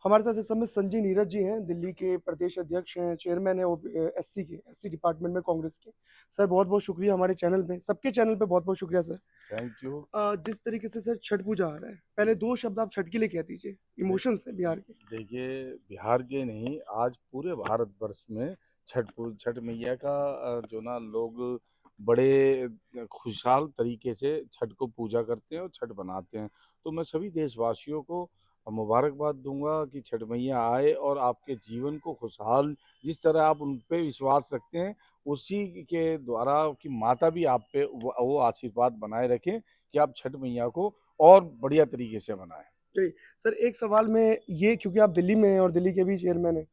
हमारे साथ इस समय संजय नीरज जी हैं, दिल्ली के प्रदेश अध्यक्ष हैं, चेयरमैन हैं एससी के, एससी डिपार्टमेंट में कांग्रेस के। सर बहुत-बहुत शुक्रिया हमारे चैनल पे, सबके चैनल पे बहुत-बहुत शुक्रिया सर। Thank you. जिस तरीके से सर छठ पूजा आ रहा है, पहले 2 शब्द आप छठ के लिए कह दीजिए, इमोशंस है बिहार के। देखिए, बिहार के नहीं, आज पूरे भारतवर्ष में छठ मैया का जो ना लोग बड़े खुशहाल तरीके से छठ को पूजा करते हैं और छठ बनाते हैं। तो मैं सभी देशवासियों को मुबारकबाद दूंगा कि छठ मैया आए और आपके जीवन को खुशहाल, जिस तरह आप उन पे विश्वास रखते हैं, उसी के द्वारा कि माता भी आप पे वो आशीर्वाद बनाए रखें कि आप छठ मैया को और बढ़िया तरीके से मनाएं। जी, सर एक सवाल मैं ये, क्योंकि आप दिल्ली में हैं और दिल्ली के भी चेयरमैन हैं।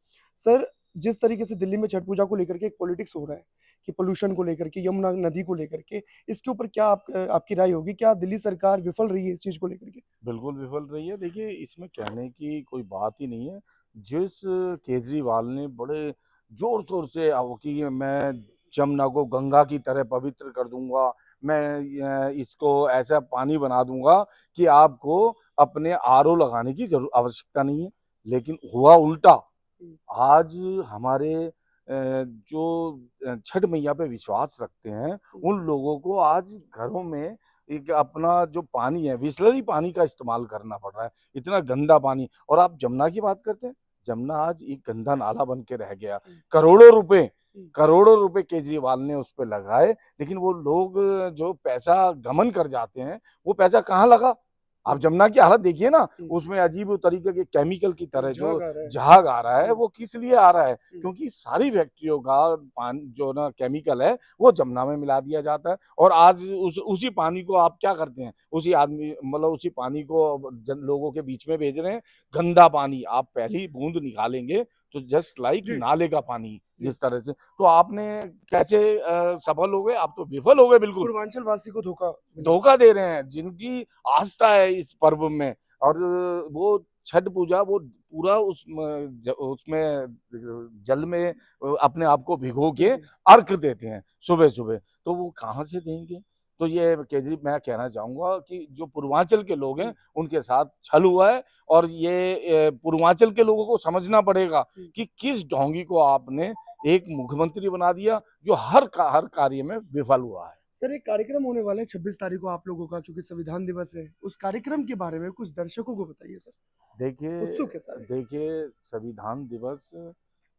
सर जिस तरीके से दिल्ली में छठ पूजा को लेकर के एक पॉलिटिक्स हो रहा है कि पोल्यूशन को लेकर के, यमुना नदी को लेकर के, इसके ऊपर क्या आपकी राय होगी? क्या दिल्ली सरकार विफल रही है इस चीज़ को लेकर के? बिल्कुल विफल रही है। देखिए, इसमें कहने की कोई बात ही नहीं है। जिस केजरीवाल ने बड़े ज़ोर-शोर से कि मैं जमुना को गंगा की तरह पवित्र कर दूँगा, मैं इसको ऐसा पानी बना दूँगा कि आपको अपने आरओ लगाने की आवश्यकता नहीं है। लेकिन हुआ उल्टा। हुँ, आज हमारे जो छठ मैया पे विश्वास रखते हैं, हुँ, उन लोगों को आज घरों में एक अपना जो पानी है, बिसलरी पानी का इस्तेमाल करना पड़ रहा है, इतना गंदा पानी। और आप जमुना की बात करते हैं, जमुना आज एक गंदा नाला बन के रह गया। हुँ, करोड़ों रुपए हुँ, करोड़ों रुपए केजरीवाल ने उस पे लगाए, लेकिन वो लोग जो पैसा गबन कर जाते हैं, वो पैसा कहाँ लगा? आप हुँ, जमुना की हालत देखिए ना, हुँ, उसमें अजीब तरीके के केमिकल की तरह जो झाग आ रहा है। झाग आ रहा है, हुँ, वो किस लिए आ रहा है? हुँ, क्योंकि सारी फैक्ट्रियों का जो ना केमिकल है, वो जमुना में मिला दिया जाता है। और आज उसी पानी को आप क्या करते हैं? उसी आदमी मतलब उसी पानी को लोगों के बीच में भेज रहे हैं। गंदा पानी, आप पहली बूंद निकालेंगे तो जस्ट लाइक जी, नाले का पानी, जी। जिस तरह से। तो आपने कैसे सफल हो गए? आप तो विफल हो गए बिल्कुल। पूर्वांचल वासी को धोखा मिला। धोखा दे रहे हैं, जिनकी आस्था है इस पर्व में। और वो छठ पूजा, वो पूरा उसमें जल में अपने आप को भिगो के जी, अर्घ देते हैं सुबह-सुबह। तो वो कहाँ से देंगे? तो ये मैं कहना चाहूँगा कि जो पूर्वांचल के लोग हैं, हुँ, उनके साथ छल हुआ है। और ये पूर्वांचल के लोगों को समझना पड़ेगा हुँ। कि किस ढोंगी को आपने एक मुख्यमंत्री बना दिया, जो हर कार्य में विफल हुआ है। सर एक कार्यक्रम होने वाला है 26 तारीख को आप लोगों का, क्योंकि संविधान दिवस है। उस कार्यक्रम के बारे में कुछ दर्शकों को बताइए सर। देखिए उत्सुक है सारे। देखिए, संविधान दिवस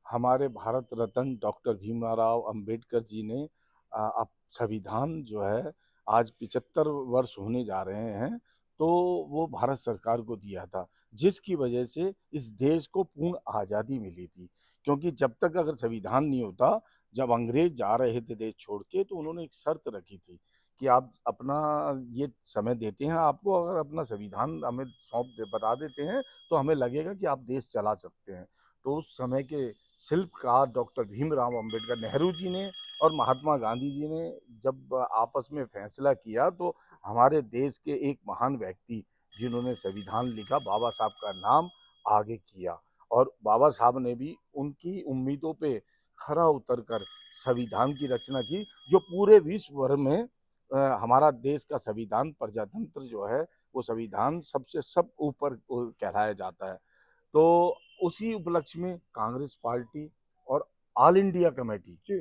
हमारे भारत रत्न डॉक्टर भीमराव अंबेडकर जी ने अब संविधान जो है आज 75 वर्ष होने जा रहे हैं, तो वो भारत सरकार को दिया था, जिसकी वजह से इस देश को पूर्ण आज़ादी मिली थी। क्योंकि जब तक अगर संविधान नहीं होता, जब अंग्रेज जा रहे थे देश छोड़ के, तो उन्होंने एक शर्त रखी थी कि आप अपना ये समय देते हैं आपको, अगर अपना संविधान हमें बता देते हैं, तो हमें लगेगा कि आप देश चला सकते हैं। तो उस समय के शिल्पकार डॉक्टर भीमराव अंबेडकर, नेहरू जी ने और महात्मा गांधी जी ने जब आपस में फैसला किया, तो हमारे देश के एक महान व्यक्ति जिन्होंने संविधान लिखा, बाबा साहब का नाम आगे किया। और बाबा साहब ने भी उनकी उम्मीदों पे खरा उतर कर संविधान की रचना की, जो पूरे विश्व भर में हमारा देश का संविधान प्रजातंत्र जो है, वो संविधान सबसे सब ऊपर कहलाया जाता है। तो उसी उपलक्ष्य में कांग्रेस पार्टी और ऑल इंडिया कमेटी, जी।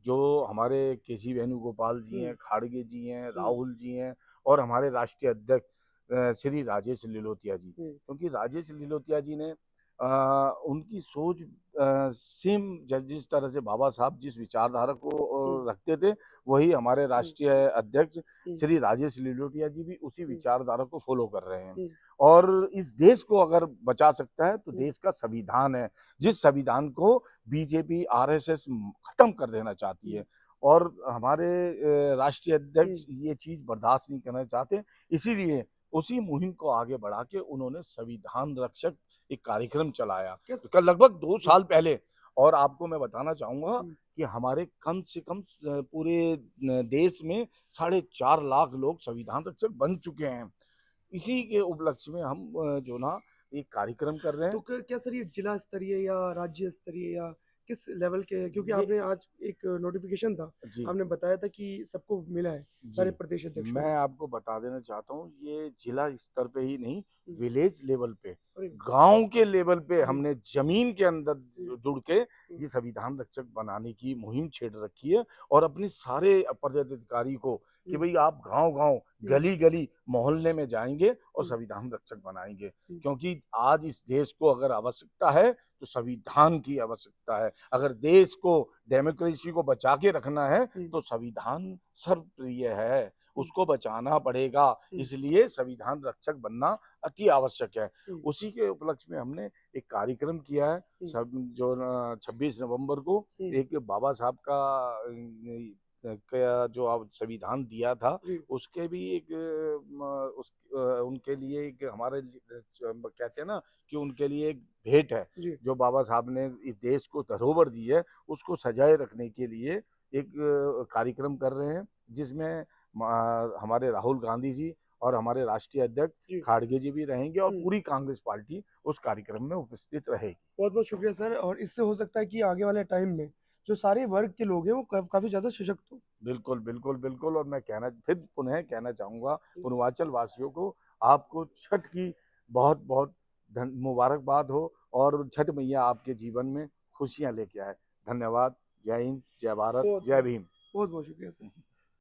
जो हमारे के सी वेणुगोपाल जी हुँ, हैं, खाड़गे जी हैं, हुँ, राहुल जी हैं, और हमारे राष्ट्रीय अध्यक्ष श्री राजेश लिलोतिया जी। हुँ, क्योंकि राजेश लिलोतिया जी ने उनकी सोच सेम जिस तरह से बाबा साहब जिस विचारधारा को हुँ, रखते थे, वही हमारे हुँ, राष्ट्रीय अध्यक्ष हुँ, श्री राजेश लिलोतिया जी भी उसी हुँ, विचारधारा को फॉलो कर रहे हैं। हुँ, और इस देश को अगर बचा सकता है, तो हुँ, देश का संविधान है, जिस संविधान को बीजेपी, आरएसएस खत्म कर देना चाहती हुँ, है। और हमारे राष्ट्रीय हुँ। अध्यक्ष ये चीज़ बर्दाश्त नहीं करना चाहते। इसीलिए उसी मुहिम को आगे बढ़ा के उन्होंने संविधान रक्षक एक कार्यक्रम चलाया, क्या कल लगभग 2 जी, साल पहले। और आपको मैं बताना चाहूँगा हुँ। कि हमारे कम से कम पूरे देश में 4.5 लाख लोग संविधान रक्षक बन चुके हैं। इसी के उपलक्ष्य में हम जो ना एक कार्यक्रम कर रहे तो हैं। क्या सर ये जिला स्तरीय या राज्य स्तरीय या किस लेवल के हैं? क्योंकि ये आपने आज एक नोटिफ़िकेशन था, जी, आपने बताया था कि सबको मिला है, जी। सारे प्रदेश अध्यक्षों मैं को। आपको बता देना चाहता हूँ, ये जिला स्तर पे ही नहीं, हुँ, विलेज लेवल पे, अरे गांव के लेवल पे जी, हमने जमीन के अंदर जी, जुड़ के ये संविधान रक्षक बनाने की मुहिम छेड़ रखी है और अपने सारे पदाधिकारी को कि जी, भाई आप गांव गांव जी, गली गली मोहल्ले में जाएंगे और जी, संविधान रक्षक बनाएंगे, जी, क्योंकि आज इस देश को अगर आवश्यकता है तो संविधान की आवश्यकता है। अगर देश को डेमोक्रेसी को बचा के रखना है जी, तो संविधान सर्वप्रिय है, जी, उसको बचाना पड़ेगा। जी, इसलिए संविधान रक्षक बनना अति आवश्यक है। जी, उसी के उपलक्ष्य में हमने एक कार्यक्रम किया है जी, सब जो 26 नवंबर को जी, एक बाबा साहब का जो आप संविधान दिया था जी, उसके भी एक उनके लिए एक हमारे कहते हैं ना कि उनके लिए एक भेंट है जी, जो बाबा साहब ने इस देश को धरोहर दी है, उसको सजाए रखने के लिए एक कार्यक्रम कर रहे हैं जिसमें हमारे राहुल गांधी जी और हमारे राष्ट्रीय अध्यक्ष जी, खाड़गे जी भी रहेंगे और हुँ। पूरी कांग्रेस पार्टी उस कार्यक्रम में उपस्थित रहेगी। बहुत-बहुत शुक्रिया सर, और इससे हो सकता है कि आगे वाले टाइम में जो सारे वर्ग के लोग हैं वो काफ़ी ज़्यादा सशक्त हों। बिल्कुल, बिल्कुल, बिल्कुल। और मैं फिर पुनः कहना चाहूँगा जी, पूर्वांचल वासियों को, आपको छठ की बहुत-बहुत मुबारकबाद हो और छठ मैया आपके जीवन में खुशियाँ लेके आए। धन्यवाद। जय हिंद, जय भारत, जय बहुत-बहुत भीम। बहुत-बहुत शुक्रिया सर।